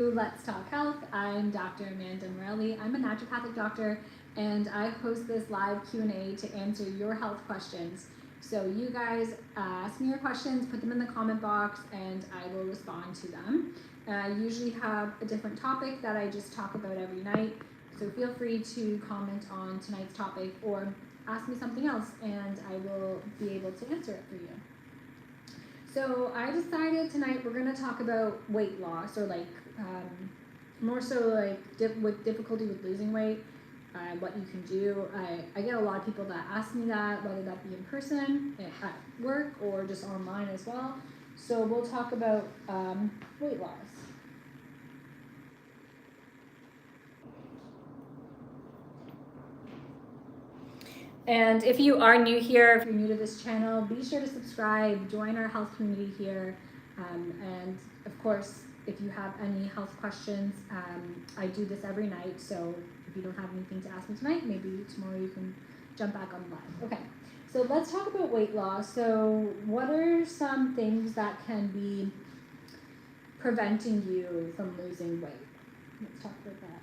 Let's Talk Health. I'm Dr. Amanda Morelli. I'm a naturopathic doctor, and I host this live Q&A to answer your health questions. So you guys ask me your questions, put them in the comment box, and I will respond to them. I usually have a different topic that I just talk about every night, so feel free to comment on tonight's topic or ask me something else, and I will be able to answer it for you. So I decided tonight we're going to talk about weight loss, or more so with difficulty with losing weight, what you can do. I get a lot of people that ask me that, whether that be in person, at work, or just online as well. So we'll talk about weight loss. And if you are new here, if you're new to this channel, be sure to subscribe, join our health community here, and of course, if you have any health questions, I do this every night, so if you don't have anything to ask me tonight, maybe tomorrow you can jump back on live. Okay, so let's talk about weight loss. So what are some things that can be preventing you from losing weight? Let's talk about that.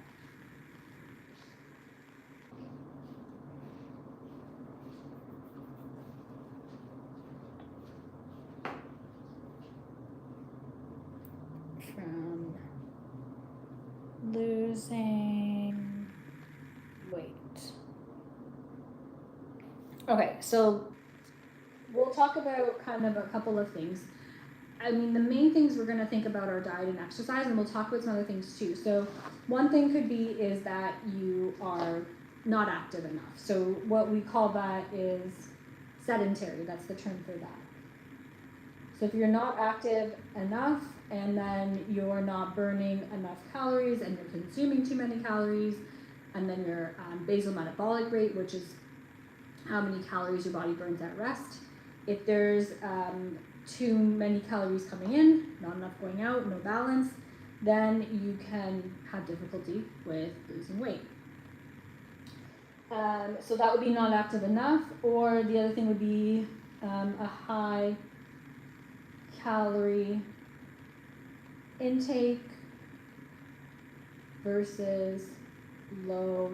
From losing weight. Okay, so we'll talk about kind of a couple of things. I mean, the main things we're going to think about are diet and exercise, and we'll talk about some other things too. So one thing could be is that you are not active enough. So what we call that is sedentary. That's the term for that. So if you're not active enough, and then you're not burning enough calories, and you're consuming too many calories, and then your basal metabolic rate, which is how many calories your body burns at rest. If there's too many calories coming in, not enough going out, no balance, then you can have difficulty with losing weight. So that would be not active enough, or the other thing would be a high calorie intake versus low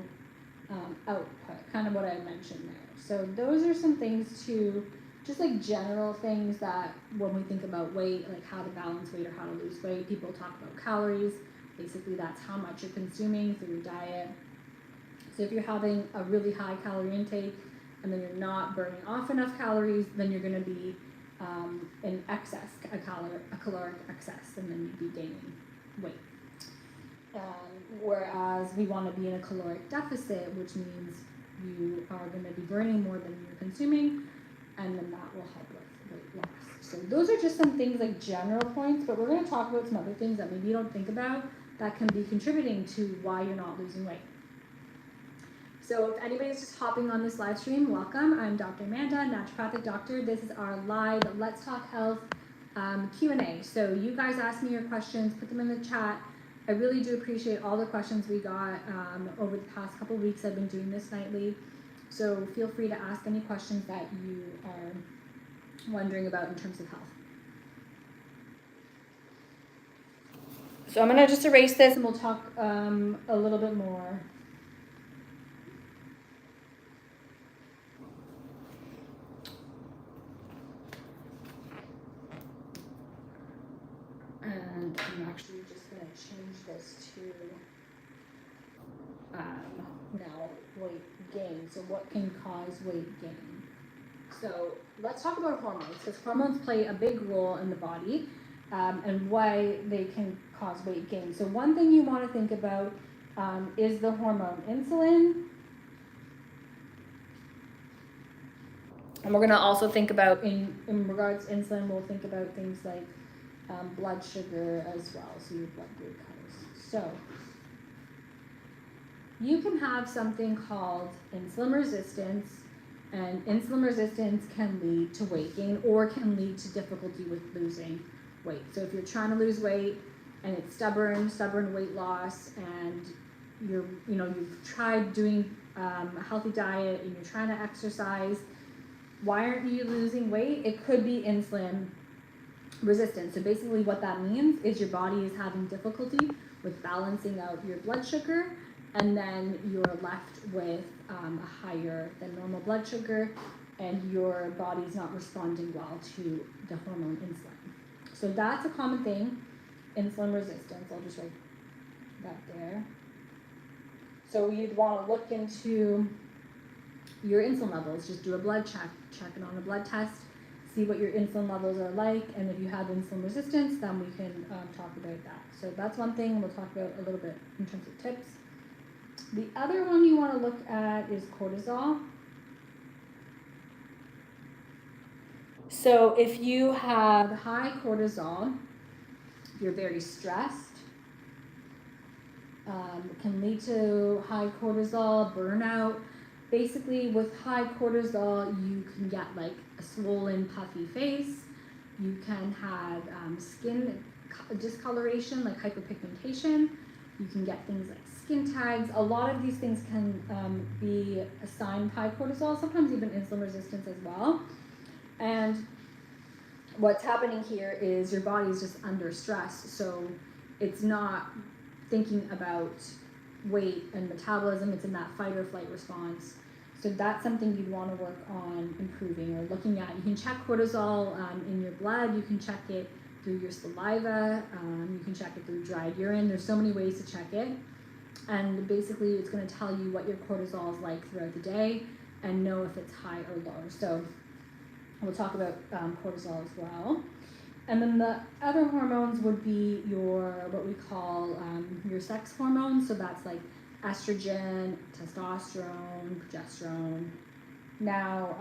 output, kind of what I mentioned there. So those are some things to, just like general things that when we think about weight, like how to balance weight or how to lose weight, people talk about calories. Basically that's how much you're consuming through your diet. So if you're having a really high calorie intake and then you're not burning off enough calories, then you're going to be in excess, a caloric excess, and then you'd be gaining weight. Whereas we want to be in a caloric deficit, which means you are going to be burning more than you're consuming, and then that will help with weight loss. So those are just some things, like general points, but we're going to talk about some other things that maybe you don't think about that can be contributing to why you're not losing weight. So if anybody's just hopping on this live stream, welcome. I'm Dr. Amanda, naturopathic doctor. This is our live Let's Talk Health Q&A. So you guys ask me your questions, put them in the chat. I really do appreciate all the questions we got over the past couple of weeks. I've been doing this nightly. So feel free to ask any questions that you are wondering about in terms of health. So I'm gonna just erase this and we'll talk a little bit more. And I'm actually just going to change this to now weight gain. So what can cause weight gain? So let's talk about hormones, because hormones play a big role in the body and why they can cause weight gain. So one thing you want to think about is the hormone insulin. And we're going to also think about, in regards to insulin, we'll think about things like blood sugar as well, so your blood glucose. So you can have something called insulin resistance, and insulin resistance can lead to weight gain or can lead to difficulty with losing weight. So if you're trying to lose weight and it's stubborn weight loss, and you've tried doing a healthy diet and you're trying to exercise, why aren't you losing weight? It could be insulin resistance. So basically what that means is your body is having difficulty with balancing out your blood sugar, and then you're left with a higher than normal blood sugar, and your body's not responding well to the hormone insulin. So that's a common thing, insulin resistance. I'll just write that there. So you'd want to look into your insulin levels. Just do a blood check it on a blood test, see what your insulin levels are like, and if you have insulin resistance, then we can talk about that. So that's one thing we'll talk about a little bit in terms of tips. The other one you want to look at is cortisol. So if you have high cortisol, you're very stressed, it can lead to high cortisol, burnout. Basically, with high cortisol, you can get like a swollen, puffy face. You can have skin discoloration, like hyperpigmentation. You can get things like skin tags. A lot of these things can be a sign of high cortisol, sometimes even insulin resistance as well. And what's happening here is your body is just under stress, so it's not thinking about weight and metabolism, it's in that fight or flight response. So that's something you'd want to work on improving or looking at. You can check cortisol in your blood, you can check it through your saliva, you can check it through dried urine. There's so many ways to check it. And basically it's going to tell you what your cortisol is like throughout the day and know if it's high or low. So we'll talk about cortisol as well. And then the other hormones would be your, what we call your sex hormones. So that's like estrogen, testosterone, progesterone. Now,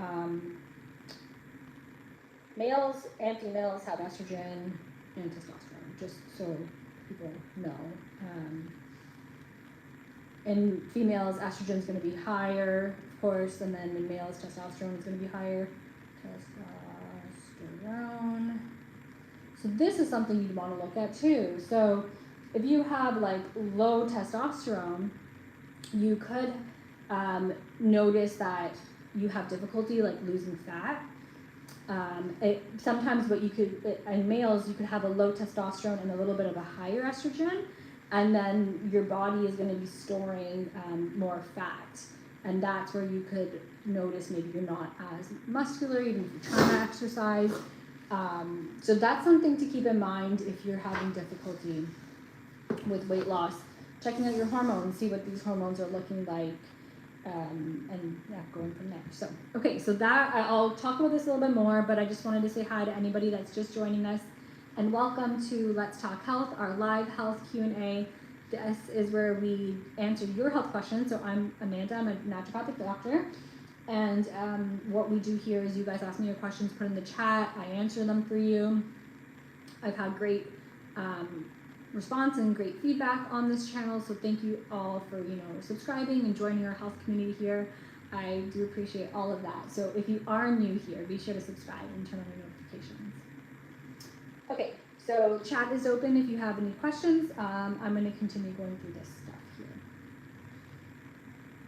males and females have estrogen and testosterone, just so people know. In females, estrogen is going to be higher, of course, and then in males, testosterone is going to be higher. Testosterone. So this is something you'd want to look at too. So if you have like low testosterone, you could notice that you have difficulty like losing fat. Sometimes what you could, in males, you could have a low testosterone and a little bit of a higher estrogen, and then your body is going to be storing more fat. And that's where you could notice maybe you're not as muscular, even if you're trying to exercise. So that's something to keep in mind if you're having difficulty with weight loss. Checking out your hormones, see what these hormones are looking like, and yeah, going from there. So, okay, so that, I'll talk about this a little bit more, but I just wanted to say hi to anybody that's just joining us, and welcome to Let's Talk Health, our live health Q&A. This is where we answer your health questions. So I'm Amanda, I'm a naturopathic doctor. And what we do here is you guys ask me your questions, put in the chat, I answer them for you. I've had great response and great feedback on this channel, so thank you all for subscribing and joining our health community here. I do appreciate all of that. So if you are new here, be sure to subscribe and turn on your notifications. Okay, so chat is open if you have any questions. I'm going to continue going through this stuff here.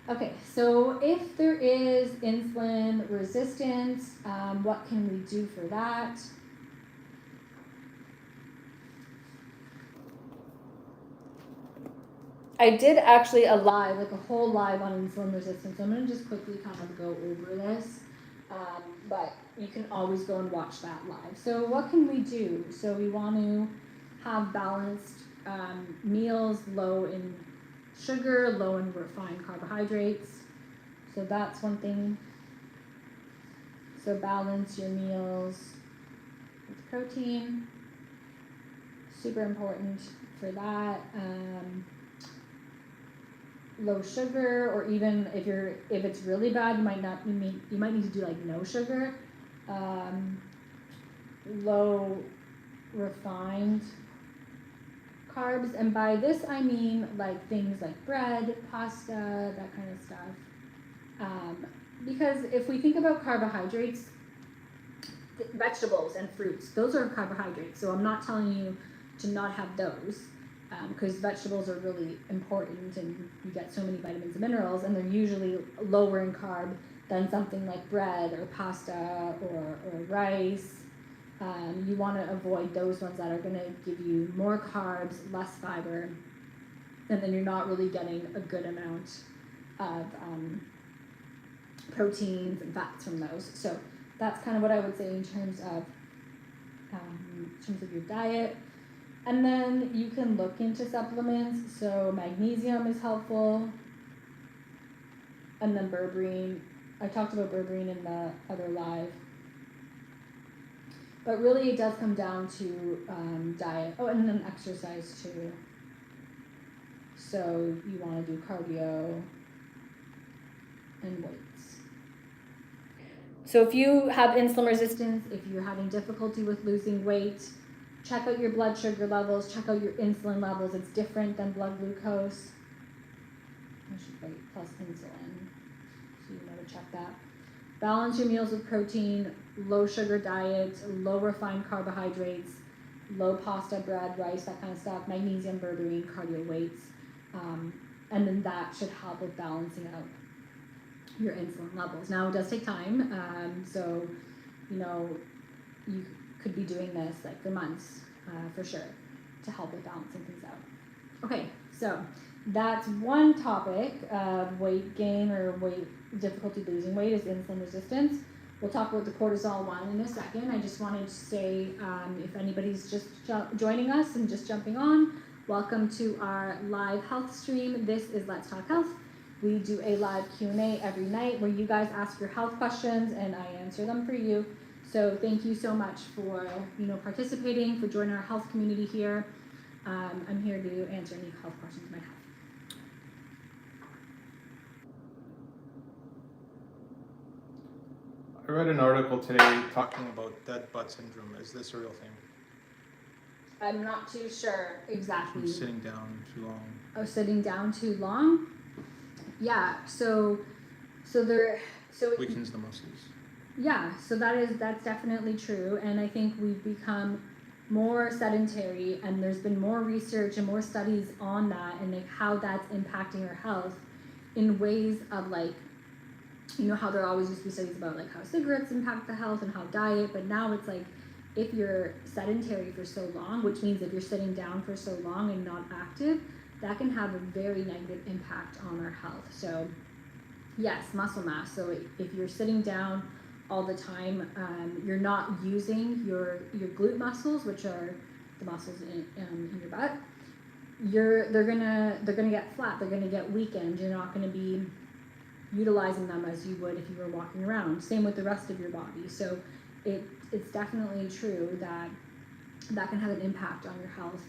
Okay, so if there is insulin resistance, what can we do for that? I did actually a live, like a whole live on insulin resistance. So I'm going to just quickly kind of go over this, but you can always go and watch that live. So what can we do? So we want to have balanced meals, low in sugar, low in refined carbohydrates. So that's one thing. So balance your meals with protein. Super important for that. Low sugar, or even if it's really bad, you might need to do like no sugar. Low refined carbs, and by this I mean like things like bread, pasta, that kind of stuff. Because if we think about carbohydrates, vegetables and fruits, those are carbohydrates. So I'm not telling you to not have those, because vegetables are really important and you get so many vitamins and minerals, and they're usually lower in carb than something like bread or pasta or rice. You want to avoid those ones that are going to give you more carbs, less fiber. and then you're not really getting a good amount of proteins and fats from those. So that's kind of what I would say in terms of your diet. And then you can look into supplements. So magnesium is helpful, and then berberine. I talked about berberine in the other live. But really it does come down to diet. Oh, and then exercise too. So you want to do cardio and weights. So if you have insulin resistance, if you're having difficulty with losing weight, check out your blood sugar levels, check out your insulin levels. It's different than blood glucose. I should write plus insulin, so you know to check that. Balance your meals with protein, low sugar diet, low refined carbohydrates, low pasta, bread, rice, that kind of stuff, magnesium, berberine, cardio, weights. And then that should help with balancing out your insulin levels. Now it does take time, so you could be doing this like for months for sure to help with balancing things out. Okay, so that's one topic of weight gain or weight difficulty losing weight is insulin resistance. We'll talk about the cortisol one in a second. I just wanted to say if anybody's just joining us and just jumping on, welcome to our live health stream. This is Let's Talk Health. We do a live Q&A every night where you guys ask your health questions and I answer them for you. So thank you so much for participating, for joining our health community here. I'm here to answer any health questions you might have. I read an article today talking about dead butt syndrome. Is this a real thing? I'm not too sure exactly. From sitting down too long. Oh, sitting down too long? Yeah, so it weakens the muscles. Yeah, so that's definitely true, and I think we've become more sedentary, and there's been more research and more studies on that, and like how that's impacting our health in ways of like, how there always used to be studies about like how cigarettes impact the health and how diet, but now it's like if you're sedentary for so long, which means if you're sitting down for so long and not active, that can have a very negative impact on our health. So yes, muscle mass. So if you're sitting down all the time, you're not using your glute muscles, which are the muscles in your butt. They're gonna get flat. They're gonna get weakened. You're not gonna be utilizing them as you would if you were walking around. Same with the rest of your body. So it's definitely true that can have an impact on your health,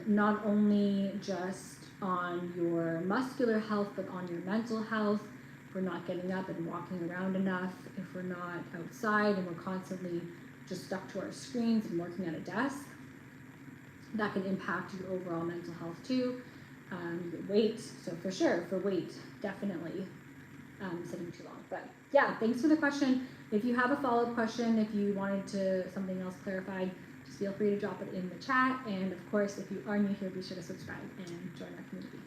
not only just on your muscular health, but on your mental health. If we're not getting up and walking around enough, if we're not outside and we're constantly just stuck to our screens and working at a desk, that can impact your overall mental health too. Your weight, so for sure, for weight, definitely sitting too long. But yeah, thanks for the question. If you have a follow-up question, if you wanted something else clarified, just feel free to drop it in the chat. And of course, if you are new here, be sure to subscribe and join our community.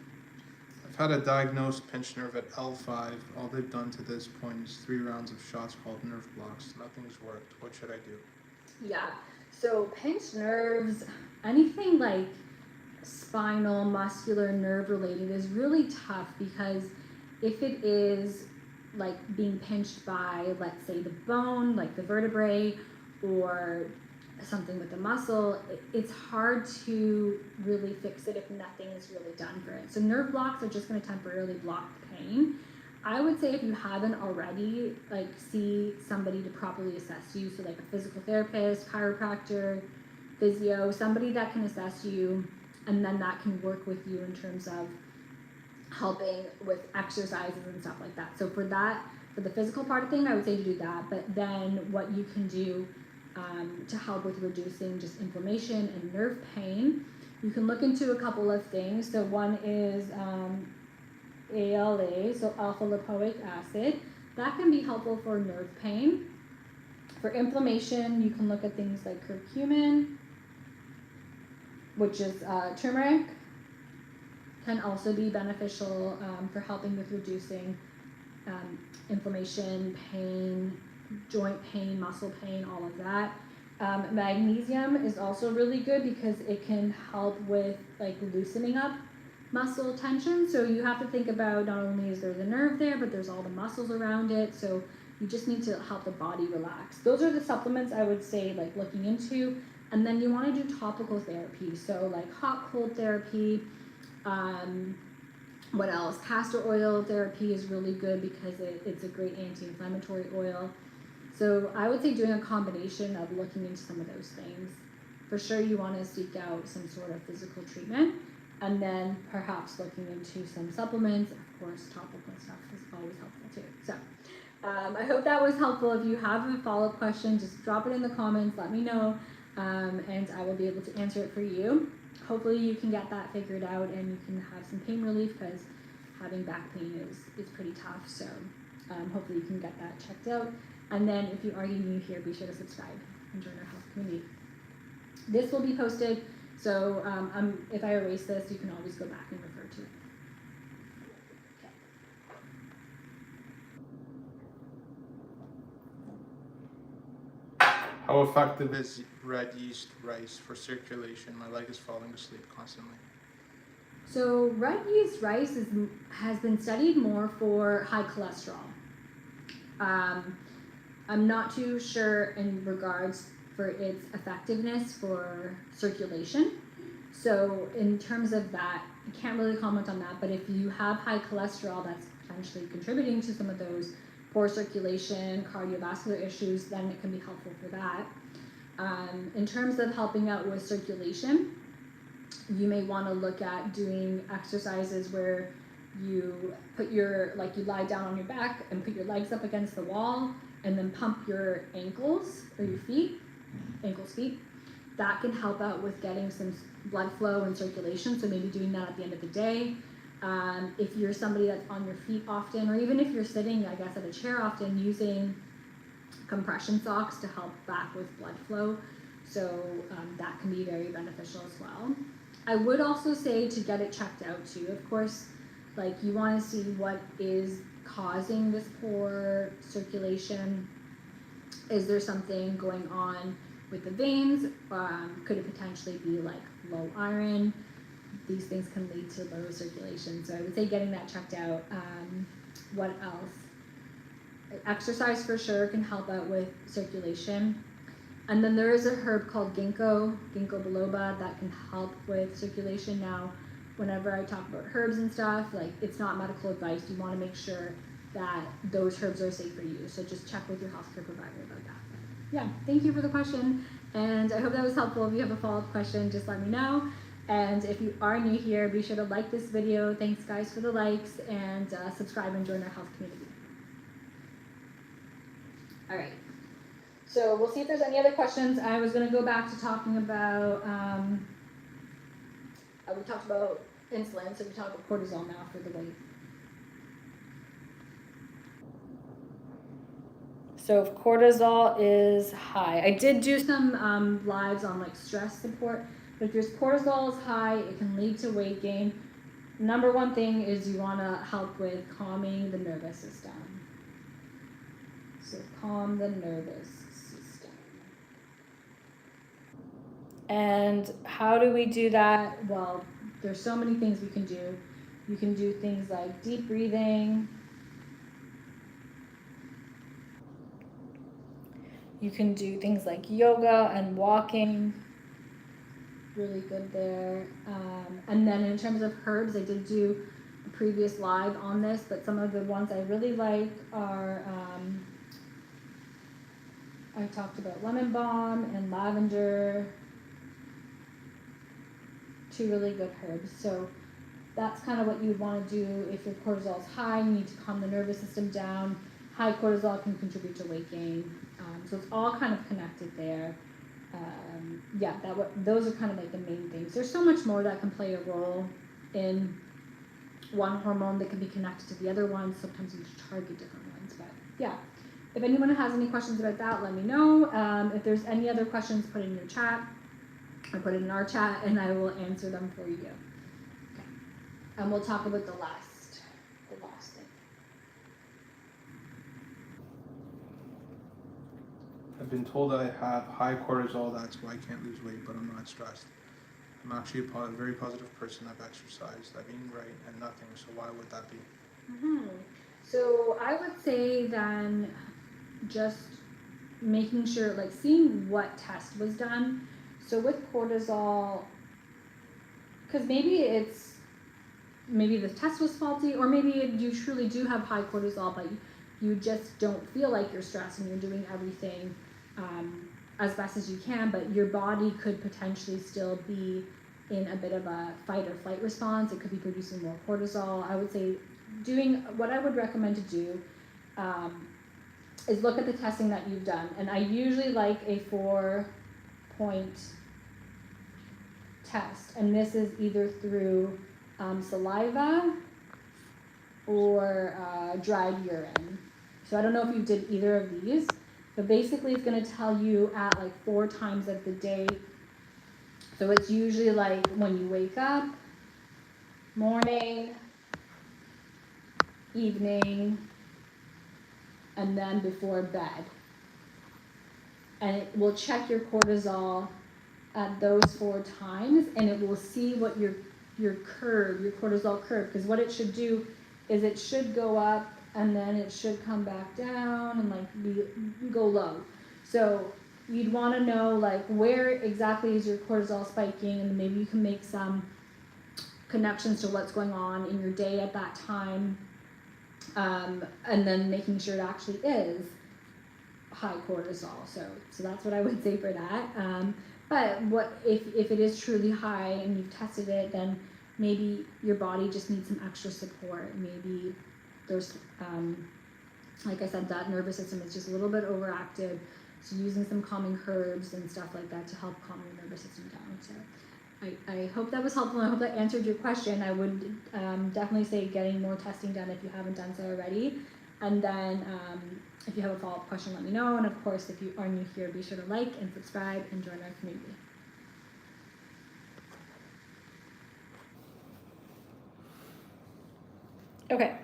I've had a diagnosed pinched nerve at L5. All they've done to this point is 3 rounds of shots called nerve blocks. Nothing's worked. What should I do? Yeah, so pinched nerves, anything like spinal, muscular, nerve related is really tough because if it is like being pinched by, let's say, the bone, like the vertebrae, or something with the muscle, it's hard to really fix it if nothing is really done for it. So nerve blocks are just going to temporarily block the pain. I would say if you haven't already, like see somebody to properly assess you, so like a physical therapist, chiropractor, physio, somebody that can assess you, and then that can work with you in terms of helping with exercises and stuff like that. So for the physical part of thing, I would say to do that, but then what you can do to help with reducing just inflammation and nerve pain, you can look into a couple of things. So one is ALA, so alpha lipoic acid. That can be helpful for nerve pain. For inflammation, you can look at things like curcumin, which is turmeric, can also be beneficial for helping with reducing inflammation, pain, joint pain, muscle pain, all of that. Magnesium is also really good because it can help with like loosening up muscle tension. So you have to think about not only is there the nerve there, but there's all the muscles around it. So you just need to help the body relax. Those are the supplements I would say like looking into. And then you want to do topical therapy. So like hot cold therapy. What else? Castor oil therapy is really good because it's a great anti-inflammatory oil. So I would say doing a combination of looking into some of those things. For sure you want to seek out some sort of physical treatment, and then perhaps looking into some supplements. Of course, topical stuff is always helpful too. So I hope that was helpful. If you have a follow-up question, just drop it in the comments, let me know, and I will be able to answer it for you. Hopefully you can get that figured out and you can have some pain relief, because having back pain is pretty tough. So hopefully you can get that checked out. And then if you are new here, be sure to subscribe and join our health community. This will be posted, so if I erase this, you can always go back and refer to it. How effective is red yeast rice for circulation? My leg is falling asleep constantly. So red yeast rice has been studied more for high cholesterol. I'm not too sure in regards for its effectiveness for circulation. So in terms of that, I can't really comment on that, but if you have high cholesterol that's potentially contributing to some of those poor circulation, cardiovascular issues, then it can be helpful for that. In terms of helping out with circulation, you may want to look at doing exercises where you put you lie down on your back and put your legs up against the wall and then pump your ankles or your feet. That can help out with getting some blood flow and circulation, so maybe doing that at the end of the day. If you're somebody that's on your feet often, or even if you're sitting, I guess, at a chair often, using compression socks to help back with blood flow. So that can be very beneficial as well. I would also say to get it checked out too. Of course, like you want to see what is causing this poor circulation. Is there something going on with the veins? Could it potentially be like low iron? These things can lead to low circulation. So I would say getting that checked out. What else? Exercise for sure can help out with circulation. And then there is a herb called ginkgo biloba, that can help with circulation. Now, whenever I talk about herbs and stuff, like it's not medical advice. You want to make sure that those herbs are safe for you. So just check with your healthcare provider about that. Yeah, thank you for the question, and I hope that was helpful. If you have a follow-up question, just let me know. And if you are new here, be sure to like this video. Thanks guys for the likes, and subscribe and join our health community. All right, so we'll see if there's any other questions. I was going to go back to talking about, we talked about insulin, so we talk about cortisol now for the weight. So if cortisol is high, I did do some lives on like stress support, but if your cortisol is high, it can lead to weight gain. Number one thing is you want to help with calming the nervous system. So calm the nervous system. And how do we do that? Well, there's so many things we can do. You can do things like deep breathing. You can do things like yoga and walking. Really good there. And then in terms of herbs, I did do a previous live on this, but some of the ones I really like are, I talked about lemon balm and lavender. Two really good herbs. So that's kind of what you would want to do if your cortisol is high. You need to calm the nervous system down. High cortisol can contribute to weight gain. So it's all kind of connected there. Those are kind of like the main things. There's so much more that can play a role in one hormone that can be connected to the other one. Sometimes you target different ones, but yeah. If anyone has any questions about that, let me know. If there's any other questions, put it in your chat, or put it in our chat, and I will answer them for you. Okay. And we'll talk about the last thing. I've been told I have high cortisol, that's why I can't lose weight, but I'm not stressed. I'm actually a very positive person. I've exercised, I've eaten right, and nothing. So why would that be? So I would say then just making sure, like seeing what test was done. So with cortisol, because maybe the test was faulty, or maybe you truly do have high cortisol, but you just don't feel like you're stressed and you're doing everything as best as you can, but your body could potentially still be in a bit of a fight or flight response. It could be producing more cortisol. I would say what I would recommend to do is look at the testing that you've done, and I usually like a 4-point test, and this is either through saliva or dried urine. So I don't know if you did either of these, but basically it's going to tell you at like 4 times of the day. So it's usually like when you wake up, morning, evening, and then before bed. And it will check your cortisol at those 4 times, and it will see what your cortisol curve, because what it should do is it should go up and then it should come back down and like go low. So you'd want to know like where exactly is your cortisol spiking, and maybe you can make some connections to what's going on in your day at that time, and then making sure it actually is high cortisol. So that's what I would say for that. But what if it is truly high and you've tested it, then maybe your body just needs some extra support. Maybe there's, like I said, that nervous system is just a little bit overactive. So using some calming herbs and stuff like that to help calm your nervous system down. So I hope that was helpful. I hope that answered your question. I would definitely say getting more testing done if you haven't done so already. And then if you have a follow-up question, let me know. And of course, if you are new here, be sure to like and subscribe and join our community. Okay.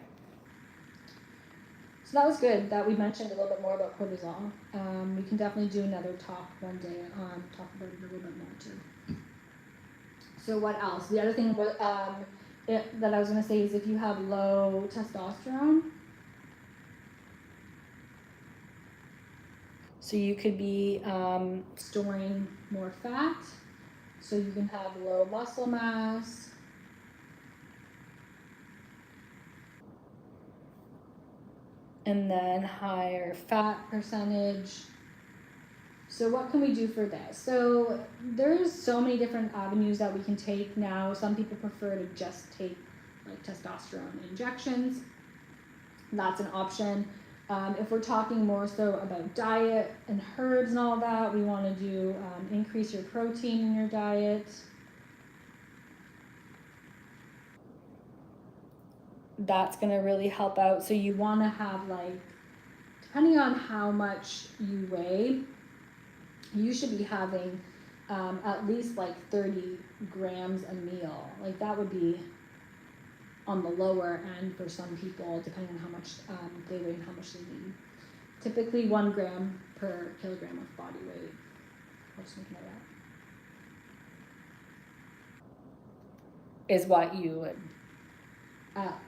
So that was good that we mentioned a little bit more about cortisol. We can definitely do another talk one day on talk about it a little bit more too. So what else? The other thing that I was going to say is if you have low testosterone, so you could be storing more fat, so you can have low muscle mass. And then higher fat percentage. So what can we do for this? So there's so many different avenues that we can take now. Some people prefer to just take like testosterone injections. That's an option. If we're talking more so about diet and herbs and all that, we want to do increase your protein in your diet. That's going to really help out. So you want to have like, depending on how much you weigh, you should be having at least like 30 grams a meal. Like that would be on the lower end for some people, depending on how much they weigh and how much they need. Typically 1 gram per kilogram of body weight. I'll just make a note of that. Is what you would at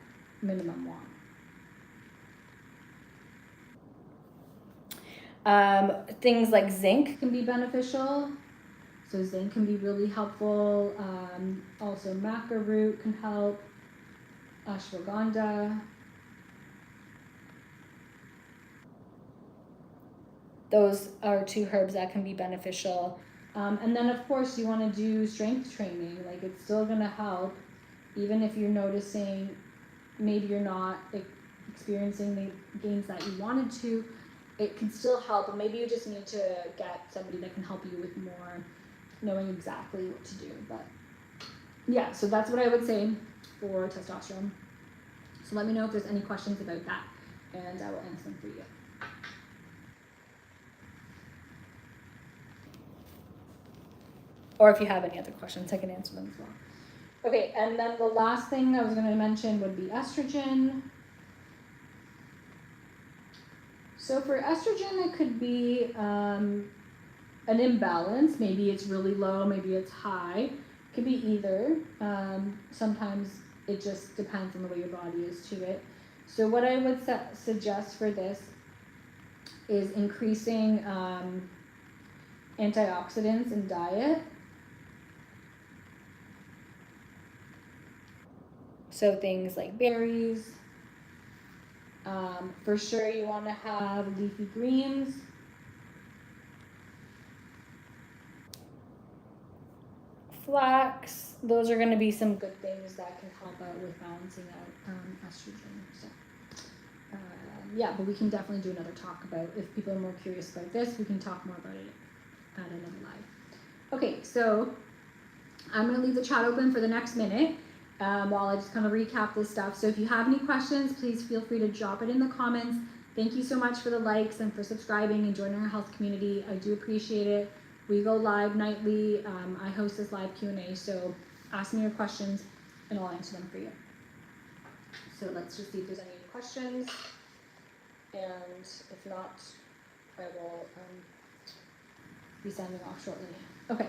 minimum want. Things like zinc can be beneficial. So zinc can be really helpful. Also maca root can help. Ashwagandha. Those are 2 herbs that can be beneficial. And then of course you want to do strength training. Like it's still going to help, even if you're noticing maybe you're not experiencing the gains that you wanted to. It can still help, and maybe you just need to get somebody that can help you with more knowing exactly what to do. But yeah, so that's what I would say for testosterone. So let me know if there's any questions about that, and I will answer them for you. Or if you have any other questions, I can answer them as well. Okay, and then the last thing I was going to mention would be estrogen. So for estrogen, it could be an imbalance. Maybe it's really low, maybe it's high. Could be either. Sometimes it just depends on the way your body is to it. So what I would suggest for this is increasing antioxidants in diet. So things like berries. For sure you want to have leafy greens. Flax, those are going to be some good things that can help out with balancing out estrogen. So, yeah, but we can definitely do another talk about, if people are more curious about this, we can talk more about it at another live. Okay, so I'm going to leave the chat open for the next minute while I just kind of recap this stuff. So if you have any questions, please feel free to drop it in the comments. Thank you so much for the likes and for subscribing and joining our health community. I do appreciate it. We go live nightly. I host this live Q&A, so ask me your questions and I'll answer them for you. So let's just see if there's any questions. And if not, I will be sending off shortly. Okay,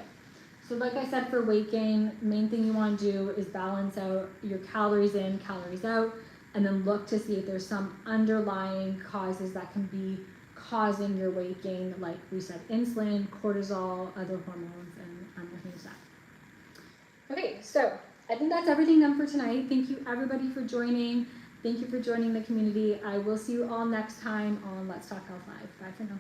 so like I said, for weight gain, main thing you want to do is balance out your calories in, calories out, and then look to see if there's some underlying causes that can be causing your weight gain, like we said, insulin, cortisol, other hormones, and other things like that. Okay, so I think that's everything done for tonight. Thank you everybody for joining. Thank you for joining the community. I will see you all next time on Let's Talk Health Live. Bye for now.